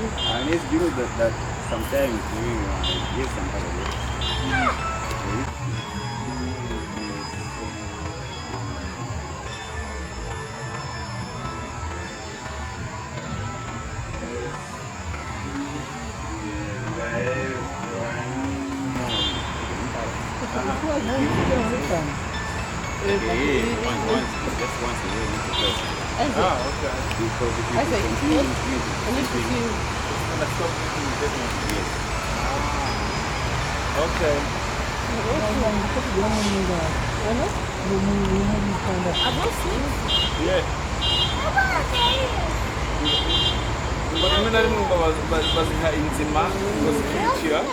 And it's good that sometimes you get some kind of it. Just once a year, you need to play. Ah, okay. Because if you I say, continue, I need to see. And I stop eating business. yes. Okay. Yeah. But I'm not even going to intima because it's here.